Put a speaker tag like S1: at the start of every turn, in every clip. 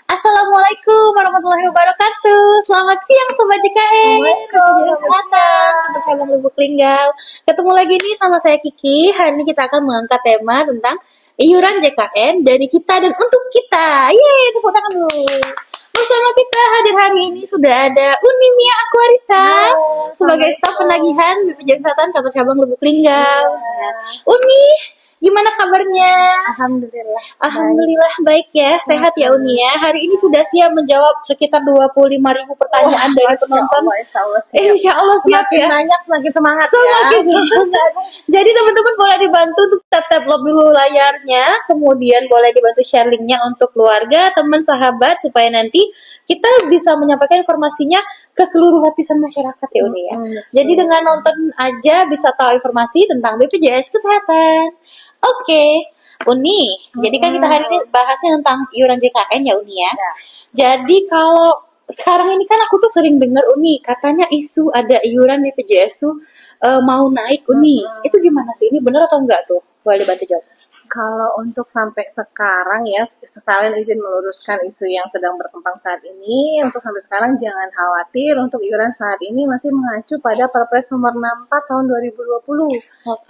S1: Assalamualaikum warahmatullahi wabarakatuh. Selamat siang Sobat JKN. Kesehatan untuk cabang Lubuk Linggau. Ketemu lagi nih sama saya Kiki. Hari ini kita akan mengangkat tema tentang iuran JKN dari kita dan untuk kita. Yeay, tepuk tangan dulu. Bersama kita hadir hari ini sudah ada Uni Mia Aquarita sebagai staf penagihan BPJS Kesehatan Kantor Cabang Lubuk Linggau. Uni, gimana kabarnya? Alhamdulillah baik ya, sehat ya Uni ya. Hari ini sudah siap menjawab sekitar 25.000 pertanyaan dari penonton. Insya Allah siap
S2: semakin
S1: ya.
S2: banyak semakin semangat
S1: Semakin semangat. Jadi teman-teman boleh dibantu untuk tap love dulu layarnya, kemudian boleh dibantu share linknya untuk keluarga, teman, sahabat supaya nanti kita bisa menyampaikan informasinya ke seluruh lapisan masyarakat ya Uni ya. Jadi dengan nonton aja bisa tahu informasi tentang BPJS Kesehatan. Oke, Uni. Jadi kan kita hari ini bahasnya tentang iuran JKN ya Uni ya. Jadi kalau sekarang ini kan aku tuh sering dengar Uni katanya isu ada iuran BPJS tuh mau naik Uni. Itu gimana sih? Ini benar atau enggak tuh? Boleh bantu jawab.
S2: Kalau untuk sampai sekarang ya, sekalian izin meluruskan isu yang sedang berkembang saat ini. Untuk sampai sekarang jangan khawatir, untuk iuran saat ini masih mengacu pada Perpres nomor 64 tahun 2020.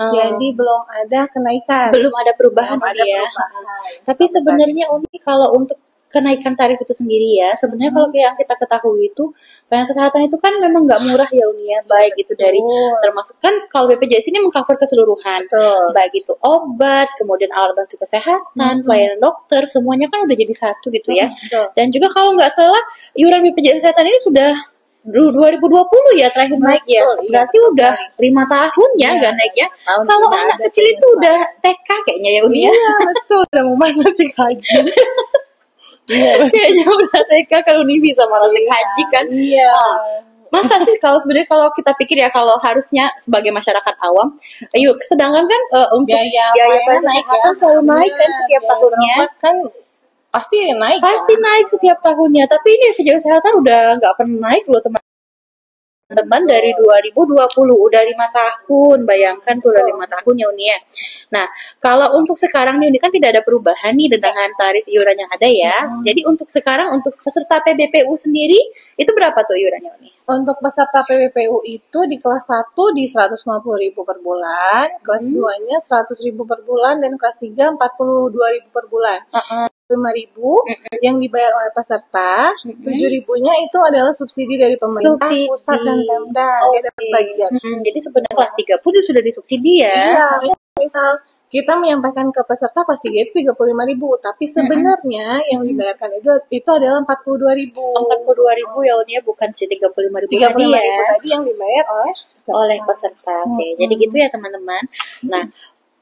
S2: Jadi belum ada kenaikan.
S1: Belum ada perubahan
S2: Belum ada
S1: ya.
S2: perubahan.
S1: Tapi sebenarnya Uni kalau untuk kenaikan tarif itu sendiri ya, sebenarnya kalau yang kita ketahui itu pelayanan kesehatan itu kan memang nggak murah ya Uni ya, baik itu dari termasuk kan kalau BPJS ini mengcover keseluruhan, baik itu obat, kemudian alat bantu kesehatan, pelayanan dokter, semuanya kan udah jadi satu gitu ya. Dan juga kalau nggak salah iuran BPJS kesehatan ini sudah 2020 ya terakhir naik ya, berarti udah 5 tahun ya nggak naik ya. Kalau anak kecil itu udah TK kayaknya ya Uni ya.
S2: Iya betul, udah mau manasik haji.
S1: Iya, kayaknya udah TK kalau Uni bisa manasik haji kan.
S2: Iya.
S1: Masa sih kalau sebenarnya kalau kita pikir ya kalau harusnya sebagai masyarakat awam, yuk sedangkan kan untuk biaya naik kan selalu naik kan setiap tahunnya.
S2: Kan pasti naik.
S1: Pasti naik setiap tahunnya. Tapi ini BPJS Kesehatan udah nggak pernah naik loh teman-teman dari 2020 udah 5 tahun, bayangkan tuh udah 5 tahun ya Uni ya. Nah kalau untuk sekarang nih Uni kan tidak ada perubahan nih dengan tarif iuran yang ada ya. Jadi untuk sekarang untuk peserta PBPU sendiri itu berapa tuh iurannya Uni?
S2: Untuk peserta PBPU itu di kelas 1 di 150.000 per bulan, kelas 2-nya 100.000 per bulan, dan kelas 3 42.000 per bulan. 5.000 yang dibayar oleh peserta, 7.000-nya itu adalah subsidi dari pemerintah pusat dan Pemda. Dia dapat bagian.
S1: Jadi sebenarnya kelas 3 pun sudah disubsidi ya.
S2: Iya, misal kita menyampaikan ke peserta kelas 3 itu 35.000, tapi sebenarnya yang dibayarkan itu adalah 42.000.
S1: 42.000 ya Uni ya, bukan si 35.000 tadi ya.
S2: Tadi yang dibayar oleh
S1: peserta. Oke, jadi gitu ya teman-teman. Nah,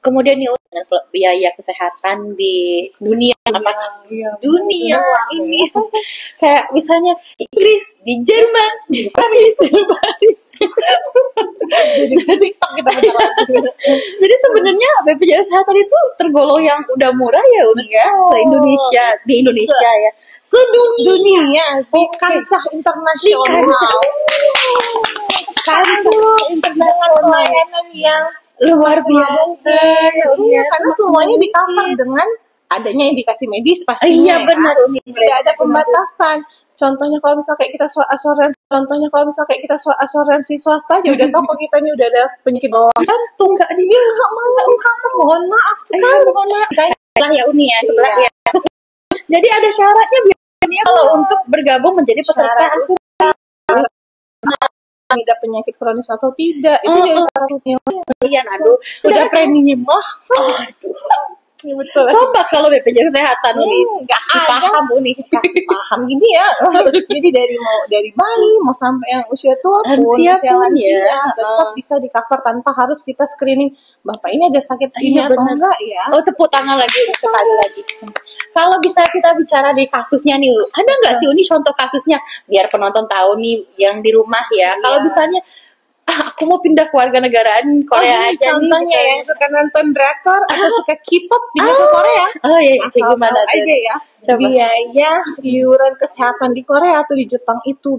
S1: kemudian nih dengan biaya kesehatan di dunia dunia ini kayak misalnya Inggris, di Jerman, di Paris. Jadi sebenarnya BPJS Kesehatan itu tergolong yang udah murah ya Uni ya, di Indonesia ya.
S2: Dunia di kancah internasional. Kancah internasional yang
S1: luar biasa
S2: ya, karena semuanya di-cover dengan adanya indikasi medis pastinya.
S1: Iya benar Uni.
S2: Tidak ada pembatasan. Contohnya kalau misal kayak kita asuransi swasta aja udah tahu kalau kita ini udah ada penyakit bawaan jantung, nggak mau cover. Mohon maaf sekali.
S1: Sebelah ya Uni ya, sebelah ya. Jadi ada syaratnya biasanya kalau untuk bergabung menjadi peserta
S2: tidak penyakit kronis atau tidak, itu jadi salah satu
S1: nilaian. Aduh,
S2: sudah preminya mahal. Ya, betul.
S1: Coba kalau BPJS Kesehatan Uni
S2: nggak paham Uni, kasih paham gini ya. Jadi dari bayi mau sampai yang usia tua pun, usia lansia tetap bisa di cover tanpa harus kita screening. Bapak ini ada sakit ini atau enggak ya?
S1: Oh, tepuk tangan lagi sekali lagi. Kalau bisa kita bicara di kasusnya nih, ada nggak sih Uni contoh kasusnya biar penonton tahu nih yang di rumah ya. Kalau misalnya aku mau pindah kewarganegaraan Korea aja
S2: contohnya
S1: nih.
S2: yang suka nonton drakor atau suka K-pop pindah ke Korea.
S1: Oh iya,
S2: Asal
S1: gimana
S2: tahu
S1: tuh?
S2: aja ya.
S1: Coba.
S2: Biaya iuran kesehatan di Korea atau di Jepang itu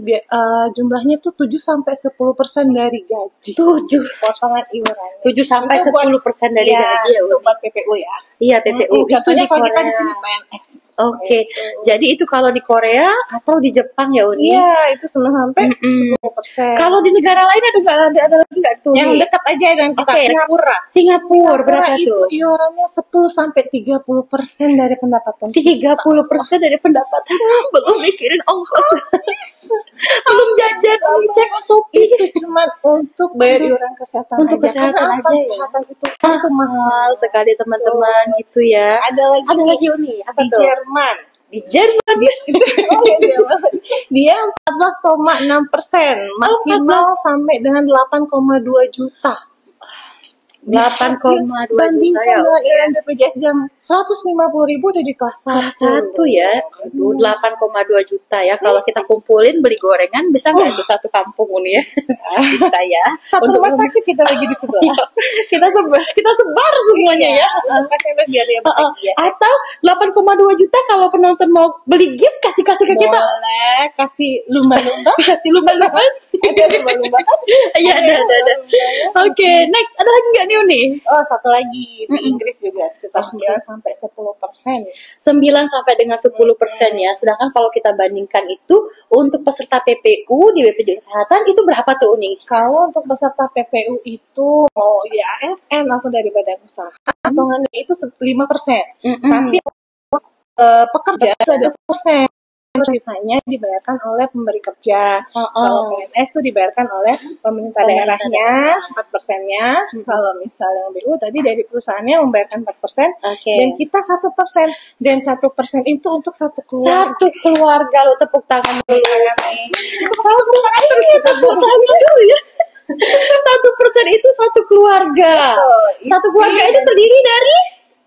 S2: jumlahnya tuh 7 sampai 10% dari gaji.
S1: 7
S2: potongan iuran.
S1: 7 sampai 10% dari gaji ya.
S2: Untuk buat PPU ya.
S1: Iya, PPU.
S2: Contohnya
S1: itu di
S2: kalau kita
S1: Korea.
S2: di sini PNS.
S1: Oke. Jadi itu kalau di Korea atau di Jepang ya, Uni?
S2: Iya, itu sampai 10%.
S1: Kalau di negara lain ada lagi nggak tuh?
S2: Yang dekat aja dengan kita,
S1: Singapura berapa
S2: itu
S1: tuh?
S2: iurannya 10 sampai 30% dari pendapatan.
S1: 30% dari pendapatan. Belum mikirin ongkos. Belum jajan, belum cek Shopee.
S2: Itu cuma untuk bayar iuran kesehatan
S1: Untuk
S2: aja.
S1: kesehatan
S2: Karena apa?
S1: aja ya?
S2: Kesehatan itu sangat
S1: Mahal sekali teman-teman gitu ya.
S2: Ada lagi
S1: Uni, apa
S2: di
S1: tuh?
S2: Jerman.
S1: Di Jerman
S2: Dia 14,6%, maksimal sampai dengan 8,2 juta.
S1: 8,2 juta
S2: Bandingkan
S1: ya.
S2: dengan iuran BPJS jam 150.000 udah di kelas 1.
S1: Satu ya. Aduh, 8,2 juta ya. Kalau kita kumpulin beli gorengan bisa nggak itu satu kampung Uni ya? Bisa ya.
S2: Satu rumah sakit kita lagi di sebelah.
S1: kita sebar semuanya ya.
S2: Biar dia bahagia.
S1: Atau 8,2 juta kalau penonton mau beli gift kasih ke kita.
S2: Boleh kasih lumba-lumba.
S1: Kasih lumba-lumba.
S2: Ada lumba-lumba kan?
S1: Iya, ada. Oke, next. Ada lagi nggak nih Uni?
S2: Oh, satu lagi di Inggris juga sekitar 9 sampai 10%.
S1: 9 sampai dengan 10% ya. Sedangkan kalau kita bandingkan itu untuk peserta PPU di BPJS Kesehatan itu berapa tuh Uni?
S2: Kalau untuk peserta PPU itu mau di ASN atau dari badan usaha, hitungannya itu 5%. Tapi pekerja itu ada 1%. Sisanya dibayarkan oleh pemberi kerja. Kalau PNS itu dibayarkan oleh pemerintah daerahnya 4%-nya. Kalau misalnya BU tadi dari perusahaannya membayarkan 4%, dan kita 1%. Dan 1% itu untuk satu keluarga.
S1: Satu keluarga, lo tepuk tangan dulu. Tepuk tangan dulu ya. 1% itu satu keluarga. Satu keluarga itu terdiri dari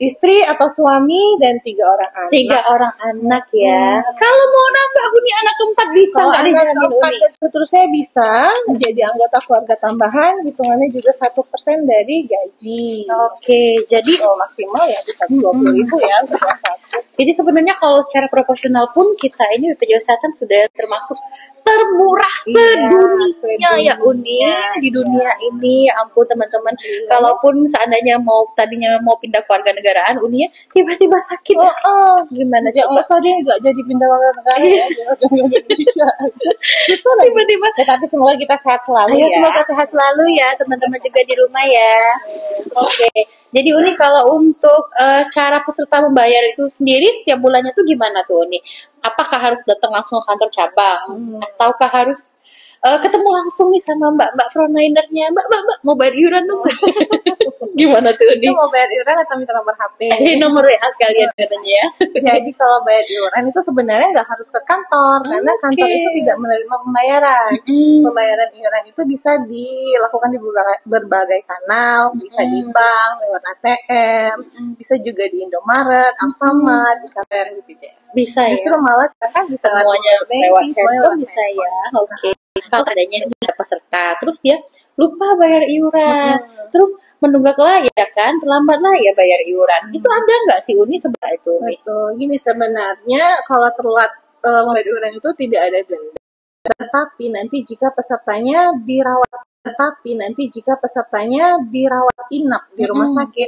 S2: istri atau suami dan 3 orang anak.
S1: 3 orang anak ya. Kalau mau nambah Uni anak keempat bisa nggak
S2: anak keempat dan seterusnya bisa menjadi anggota keluarga tambahan, hitungannya juga 1% dari gaji.
S1: Oke, jadi
S2: maksimal ya bisa 20.000 ya untuk yang satu.
S1: Jadi sebenarnya kalau secara profesional pun kita ini BPJS Kesehatan sudah termasuk termurah sedunia ya Uni di dunia ini. Ampun teman-teman, kalaupun seandainya tadinya mau pindah kewarganegaraan Uni tiba-tiba sakit gimana
S2: ya,
S1: coba?
S2: Usah deh nggak jadi pindah kewarganegaraan ya, Indonesia
S1: tiba-tiba.
S2: Tapi semoga kita sehat selalu ya.
S1: Semoga sehat selalu ya teman-teman juga di rumah ya. Oke. Jadi Uni kalau untuk cara peserta membayar itu sendiri setiap bulannya tuh gimana tuh Uni? Apakah harus datang langsung ke kantor cabang ataukah harus ketemu langsung nih sama mbak frontliner-nya, mbak mau bayar iuran dong? Gimana tuh Uni?
S2: Itu mau bayar iuran atau minta nomor HP?
S1: Nomor WA sekalian katanya ya.
S2: Jadi kalau bayar iuran itu sebenarnya nggak harus ke kantor, karena kantor itu tidak menerima pembayaran. Pembayaran iuran itu bisa dilakukan di berbagai kanal, bisa di bank, lewat ATM, bisa juga di Indomaret, Alfamart, di KPR BPJS.
S1: Bisa ya.
S2: Justru malah kan bisa
S1: semuanya lewat handphone bisa ya.
S2: Oke.
S1: Kalau adanya ada peserta, terus dia lupa bayar iuran, terus menunggaklah ya kan, terlambatlah ya bayar iuran. Itu ada nggak sih Uni sebenarnya itu?
S2: Betul. Gini sebenarnya kalau telat membayar iuran itu tidak ada denda. Tetapi nanti jika pesertanya dirawat inap di rumah sakit,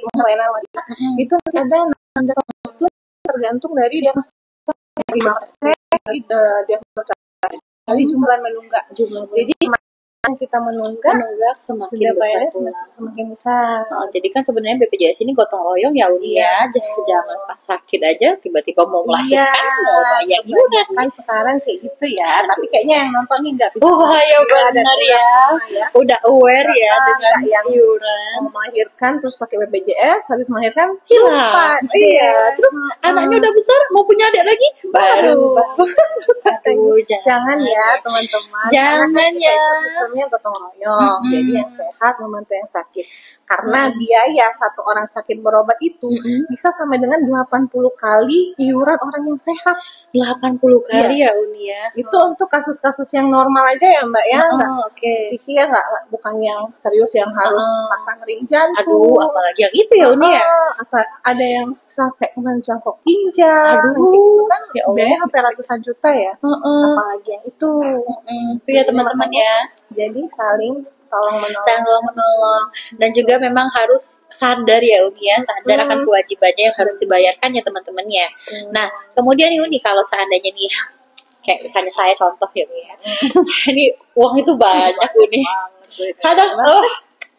S2: itu ada denda itu tergantung dari dia 5% kali jumlah menunggak. Jadi kita menunggak
S1: semakin besar
S2: semakin besar.
S1: Jadi kan sebenarnya BPJS ini gotong royong ya Uni ya. Jangan pas sakit aja tiba-tiba mau melahirkan mau bayar iuran.
S2: Kan sekarang kayak gitu ya. Tapi kayaknya yang nonton nih nggak bisa.
S1: Ya benar ya. Udah aware ya dengan
S2: yang
S1: iuran.
S2: Mau melahirkan terus pakai BPJS, habis melahirkan
S1: hilang. Iya. Terus anaknya udah besar mau punya adik lagi baru.
S2: Jangan ya teman-teman.
S1: Jangan ya.
S2: Sistemnya gotong royong. Jadi yang sehat membantu yang sakit. karena biaya satu orang sakit berobat itu bisa sampai dengan 80 kali iuran orang yang sehat.
S1: 80 kali ya Uni ya.
S2: Itu untuk kasus-kasus yang normal aja ya Mbak ya, Kiki ya bukan yang serius yang harus pasang ring jantung.
S1: Aduh, apalagi yang itu ya Uni ya.
S2: Ada yang sampai mencangkok ginjal. Itu kan ya biaya hampir ratusan juta ya. Apalagi yang itu.
S1: Itu ya teman-teman ya.
S2: Jadi saling tolong
S1: menolong dan juga memang harus sadar ya Uni ya, sadar akan kewajibannya yang harus dibayarkan ya teman-teman ya. Nah kemudian Uni, kalau seandainya nih kayak misalnya saya contoh ya Uni ya, ini uang itu banyak Uni, kadang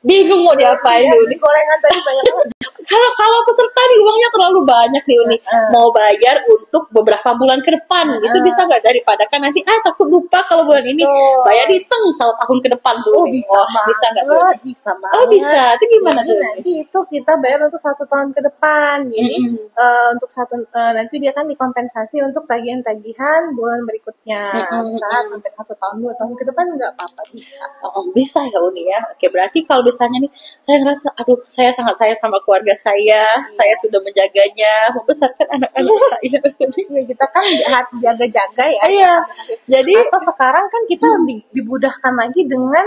S1: bingung mau diapain Uni.
S2: Gorengan tadi banyak banget.
S1: Kalau peserta nih uangnya terlalu banyak nih Uni, mau bayar untuk beberapa bulan ke depan, itu bisa nggak, daripada kan nanti takut lupa kalau bulan ini bayar diseng 1 tahun ke depan tuh.
S2: Bisa
S1: nggak tuh?
S2: Bisa banget.
S1: Bisa. Itu gimana tuh?
S2: Nanti itu kita bayar untuk 1 tahun ke depan. Jadi untuk nanti dia kan dikompensasi untuk tagihan-tagihan bulan berikutnya. Misalnya sampai 1 tahun 2 tahun ke depan nggak apa-apa, bisa.
S1: Bisa ya Uni ya. Oke, berarti kalau misalnya nih saya ngerasa saya sangat sayang sama keluarga saya sudah menjaganya, membesarkan anak-anak saya.
S2: Kita kan jaga-jaga ya.
S1: Iya. Jadi
S2: atau sekarang kan kita dimudahkan lagi dengan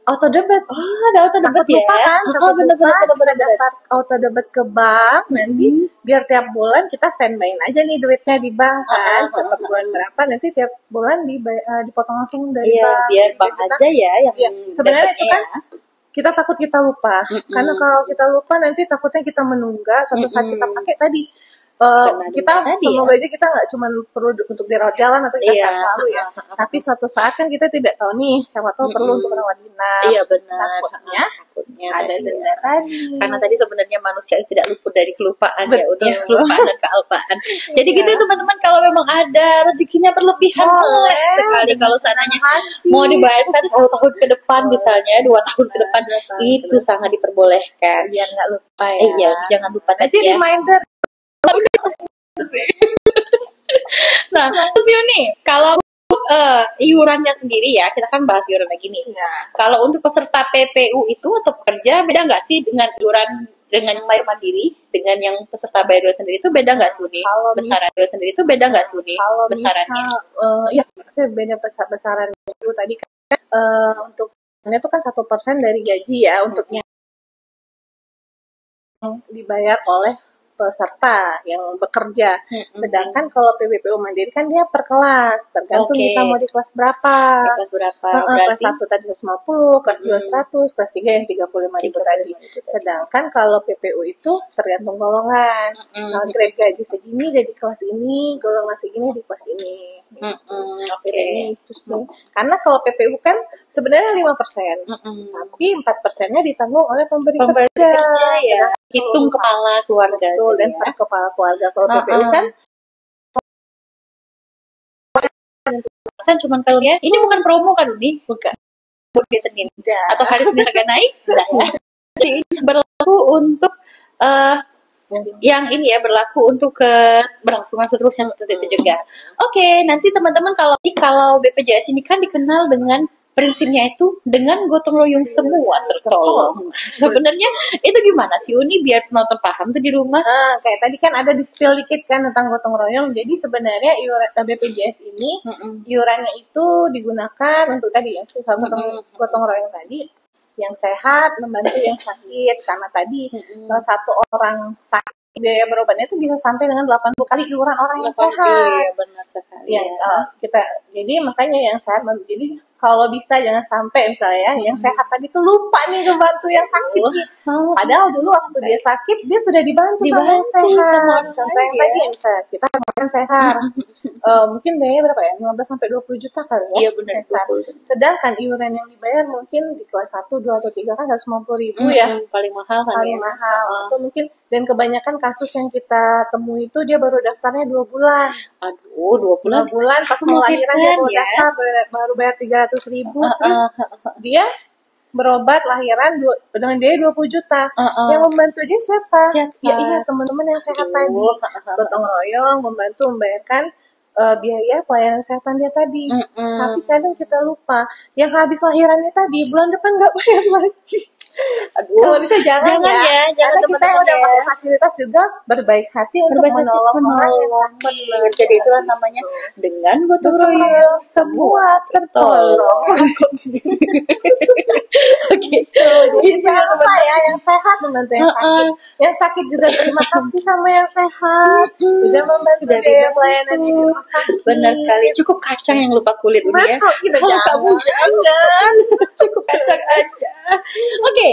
S2: auto debit.
S1: Ada auto debit ya.
S2: Benar. Kita daftar auto debit ke bank, nanti biar tiap bulan kita standby aja nih duitnya di bank kan. Setiap bulan berapa, nanti tiap bulan dipotong langsung dari bank.
S1: Biar bank aja ya yang
S2: sebenarnya itu kan kita takut kita lupa. Karena kalau kita lupa nanti takutnya kita menunggak, suatu saat kita pakai tadi. Kita semoga aja kita nggak cuma perlu untuk dirawat jalan atau kita selalu ya, tapi suatu saat kan kita tidak tahu nih, siapa tahu perlu untuk rawat inap.
S1: Iya benar.
S2: Takutnya ada denda tadi.
S1: Karena tadi sebenarnya manusia tidak luput dari kelupaan ya, udah kelupaan dan kealpaan. Jadi gitu teman-teman, kalau memang ada rezekinya berlebihan sekali kalau seandainya mau dibayarkan 1 tahun ke depan misalnya, 2 tahun ke depan, itu sangat diperbolehkan.
S2: Biar nggak lupa ya.
S1: Iya, jangan lupa
S2: nanti
S1: ya.
S2: Reminder.
S1: Nah, terus nih, kalau iurannya sendiri ya, kita kan bahas iuran lagi nih. Kalau untuk peserta PPU itu atau pekerja, beda nggak sih dengan iuran dengan bayar mandiri dengan yang peserta bayar dulu sendiri itu beda nggak sih Uni? Besaran dulu sendiri itu beda nggak sih Uni? Besarannya?
S2: Ya, maksudnya beda besaran dulu tadi kan untuk ini tuh kan 1% dari gaji ya untuknya dibayar oleh peserta yang bekerja. Sedangkan kalau PBPU mandiri kan dia per kelas, tergantung kita mau di kelas berapa. Kelas 1 tadi 150, kelas 2 100, kelas 3 yang 35.000 tadi. Sedangkan kalau PPU itu tergantung golongan. Misalnya grade gaji segini jadi kelas ini, golongan segini di kelas ini. Bedanya itu sih. Karena kalau PPU kan sebenarnya 5%, tapi 4%-nya ditanggung oleh pemberi kerja
S1: ya. Hitung kepala keluarga.
S2: Dan per kepala keluarga. Kalau PPU kan
S1: cuman kalau ya, ini bukan promo kan Uni? Bukan. Hari Senin atau hari Senin harga naik? Enggak ya. Jadi berlaku untuk yang ini ya, berlaku untuk berlangsungan seterusnya seperti itu juga. Oke, nanti teman-teman kalau BPJS ini kan dikenal dengan prinsipnya itu dengan gotong royong semua tertolong. Sebenarnya itu gimana sih Uni biar penonton paham tuh di rumah?
S2: Kayak tadi kan ada di spill dikit kan tentang gotong royong. Jadi sebenarnya iuran BPJS ini iurannya itu digunakan untuk tadi ya, gotong royong tadi yang sehat membantu yang sakit, karena tadi satu orang sakit biaya berobatnya itu bisa sampai dengan 80 kali iuran orang yang sehat.
S1: Benar sekali.
S2: Jadi makanya yang sehat, jadi kalau bisa jangan sampai misalnya yang sehat tadi tuh lupa nih ngebantu yang sakit nih. Padahal dulu waktu dia sakit dia sudah dibantu sama yang sehat. Contoh yang tadi yang misalnya kita kemarin sesar, mungkin biayanya berapa ya? 15 sampai 20 juta kali ya.
S1: Iya benar.
S2: Sedangkan iuran yang dibayar mungkin di kelas 1, 2 atau 3 kan 150.000 ya.
S1: Paling mahal kan.
S2: Paling mahal. Atau mungkin dan kebanyakan kasus yang kita temui itu dia baru daftarnya 2 bulan.
S1: Aduh, 2 bulan.
S2: 2 bulan pas mau lahiran dia baru daftar baru bayar 300.000, terus dia berobat lahiran dengan biaya 20 juta. Yang membantu dia siapa? Ya iya teman-teman yang sehat tadi. Gotong royong membantu membayarkan biaya pelayanan kesehatan dia tadi. Tapi kadang kita lupa yang habis lahirannya tadi bulan depan nggak bayar lagi.
S1: Aduh,
S2: Kalau bisa jangan ya.
S1: jangan
S2: Karena kita yang udah
S1: teman-teman
S2: pakai
S1: ya.
S2: fasilitas juga berbaik hati untuk
S1: Berbaik hati
S2: menolong orang yang
S1: menolong,
S2: sakit.
S1: benar. Jadi itulah namanya dengan gotong
S2: Gotong
S1: royong
S2: royong
S1: semua tertolong. Oke,
S2: Jadi
S1: gitu
S2: jangan lupa
S1: teman-teman.
S2: ya, yang sehat membantu yang sakit.
S1: Heeh.
S2: Yang sakit juga terima kasih sama yang sehat. Sudah membantu
S1: Sudah
S2: biaya
S1: dibantu.
S2: pelayanan di rumah sakit.
S1: Benar sekali. Cukup kacang yang lupa kulit udah ya.
S2: Betul, kita
S1: Kalau kamu jangan, cukup kacang aja. Oke,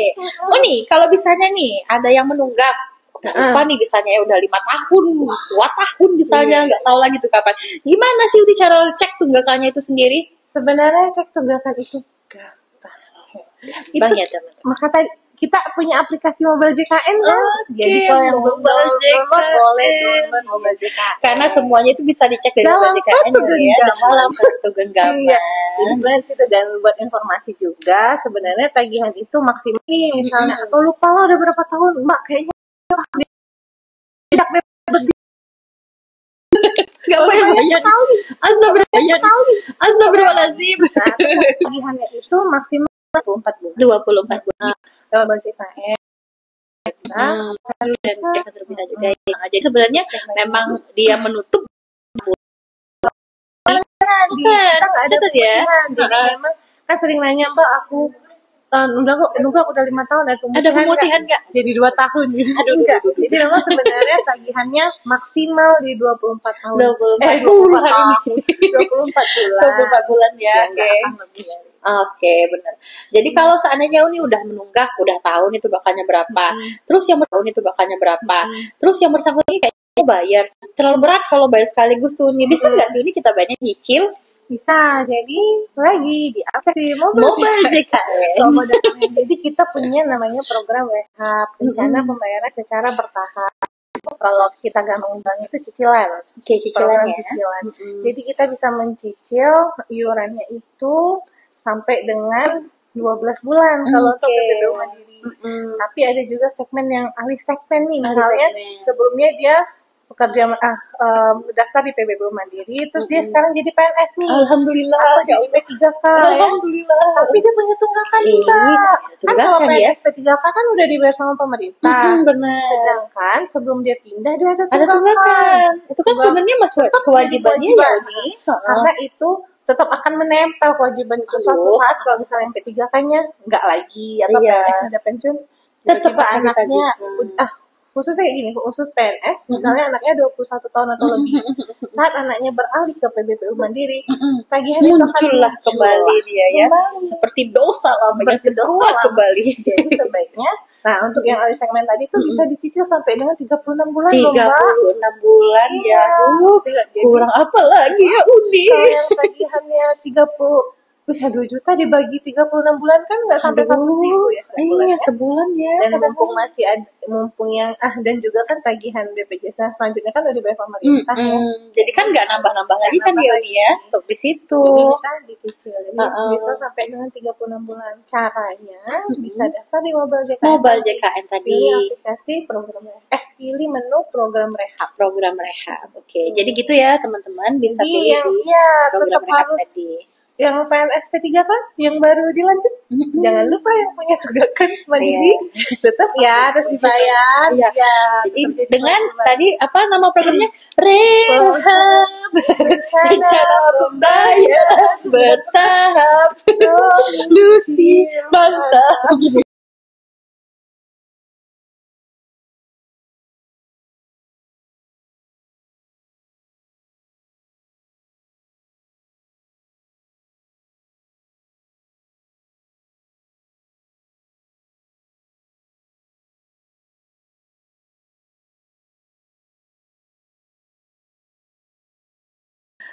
S1: Uni, kalau misalnya nih ada yang menunggak, lupa nih misalnya ya udah 5 tahun, 2 tahun misalnya,
S2: Iya.
S1: nggak tahu lagi tuh kapan. Gimana sih Uni cara cek tunggakannya itu sendiri?
S2: Sebenarnya cek tunggakan itu gampang. Itu
S1: Bang ya teman-teman.
S2: maka tadi kita punya aplikasi Mobile JKN kan?
S1: Oke,
S2: Jadi kalau yang belum
S1: Mobile
S2: download
S1: JKN.
S2: boleh download Mobile JKN.
S1: Karena semuanya itu bisa dicek dari
S2: Dalam
S1: Mobile JKN
S2: satu
S1: ya,
S2: genggaman.
S1: dalam satu genggaman.
S2: Iya. Jadi sebenarnya situ, dan buat informasi juga sebenarnya tagihan itu maksimal nih misalnya atau lupa lah udah berapa tahun Mbak kayaknya tidak
S1: Nggak bayar bayar. Astagfirullahaladzim.
S2: Nah, tagihannya itu maksimal 24 bulan.
S1: 24 bulan.
S2: Dalam JKN. Nah,
S1: Dan jasa terpisah juga ya. Jadi sebenarnya memang dia menutup
S2: kita nggak ada
S1: catat ya.
S2: pemutihan. Jadi memang kan sering nanya Mbak aku udah 5 tahun
S1: Ada pemutihan nggak?
S2: Jadi 2 tahun gitu.
S1: Aduh,
S2: Enggak. Jadi memang sebenarnya tagihannya maksimal di 24 tahun.
S1: 24
S2: bulan.
S1: tahun.
S2: 24 bulan.
S1: 24 bulan ya.
S2: Ya,
S1: Oke.
S2: nggak akan lebih dari.
S1: Oke, benar. Jadi kalau seandainya Uni udah menunggak, udah tahu nih tubakannya berapa. Terus yang bertahun itu tubakannya berapa. Terus yang bersangkutan ini kayaknya bayar. Terlalu berat kalau bayar sekaligus tuh Uni. Bisa nggak sih Uni kita bayarnya nyicil?
S2: Bisa. Jadi lagi di aplikasi
S1: Mobile JKN.
S2: Jadi kita punya namanya program WHAP, rencana pembayaran secara bertahap. Kalau kita gak mengundang itu cicilan.
S1: Oke,
S2: Program
S1: cicilan ya.
S2: cicilan. Jadi kita bisa mencicil iurannya itu sampai dengan 12 bulan kalau untuk PPBU Mandiri. Tapi ada juga segmen yang alih segmen nih. Misalnya sebelumnya dia pekerja daftar di PPBU Mandiri, terus dia sekarang jadi PNS nih.
S1: Alhamdulillah.
S2: Atau jadi P3K ya.
S1: Alhamdulillah.
S2: Tapi dia punya tunggakan nih, Mbak. Kan kalau
S1: Tunggakan ya.
S2: PNS P3K kan udah dibayar sama pemerintah.
S1: Benar.
S2: Sedangkan sebelum dia pindah dia ada
S1: Ada
S2: tunggakan.
S1: tunggakan. Itu kan sebenarnya mas kewajibannya ya Uni.
S2: Karena itu tetap akan menempel kewajiban itu suatu saat kalau misalnya yang P3K-nya nggak lagi atau PNS sudah pensiun,
S1: Tetap
S2: tiba-tiba
S1: akan
S2: anaknya
S1: ditagihkan.
S2: khususnya kayak gini, khusus PNS, misalnya anaknya 21 tahun atau lebih, saat anaknya beralih ke PBBU Mandiri, tagihan itu akan
S1: muncullah kembali dia ya.
S2: Kembali.
S1: Seperti dosa lah,
S2: Seperti dosa
S1: kuat
S2: lah.
S1: kembali.
S2: Jadi sebaiknya, nah untuk yang alih segmen tadi itu bisa dicicil sampai dengan 36 bulan loh,
S1: 36
S2: Mbak.
S1: bulan ya.
S2: Iya.
S1: Aduh,
S2: Jadi,
S1: kurang apa lagi ya Uni?
S2: kalau yang tagihannya 2 juta dibagi 36 bulan kan nggak sampai 100.000 ya sebulan
S1: Iya,
S2: ya.
S1: sebulan ya.
S2: Dan mumpung masih ada, mumpung yang dan juga kan tagihan BPJS selanjutnya kan udah dibayar pemerintah ya.
S1: Jadi kan nggak nambah-nambah lagi kan
S2: nambah
S1: dia
S2: lagi.
S1: Uni ya. Stop di situ.
S2: Jadi bisa dicicil. Jadi bisa sampai dengan 36 bulan. Caranya bisa daftar di Mobile JKN.
S1: Mobile JKN tadi.
S2: Pilih aplikasi program pilih menu program rehab.
S1: Program rehab. Oke. Jadi gitu ya teman-teman, bisa
S2: Jadi
S1: pilih
S2: yang
S1: di program
S2: tetap
S1: rehab
S2: harus
S1: tadi.
S2: yang PNS P3 kan yang baru dilantik. Jangan lupa yang punya tunggakan Mandiri tetap ya harus dibayar.
S1: Iya.
S2: Ya,
S1: Jadi
S2: tetap jadi
S1: dengan
S2: kewajiban.
S1: tadi apa nama programnya? Rehab. Rencana pembayaran bertahap. Lucy mantap.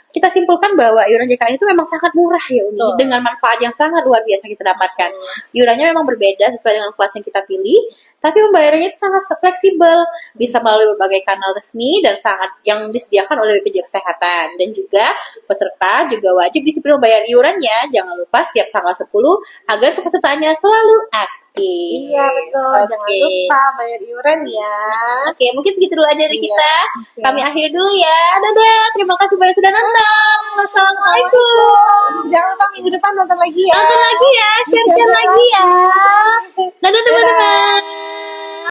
S1: Kita simpulkan bahwa iuran JKN itu memang sangat murah ya Uni, dengan manfaat yang sangat luar biasa kita dapatkan. Iurannya memang berbeda sesuai dengan kelas yang kita pilih, tapi pembayarannya itu sangat fleksibel, bisa melalui berbagai kanal resmi dan sangat yang disediakan oleh BPJS Kesehatan. Dan juga peserta juga wajib disiplin membayar iurannya. Jangan lupa setiap tanggal 10 agar kepesertaannya selalu aktif.
S2: Iya betul, jangan
S1: Oke.
S2: lupa bayar iuran ya.
S1: Oke, mungkin segitu dulu aja dari
S2: Iya,
S1: kita.
S2: oke.
S1: Kami akhiri dulu ya. Dadah, terima kasih banyak sudah nonton. Wassalamualaikum.
S2: Jangan lupa minggu depan nonton lagi ya.
S1: Nonton lagi ya, share-share lagi ya. Dadah teman-teman.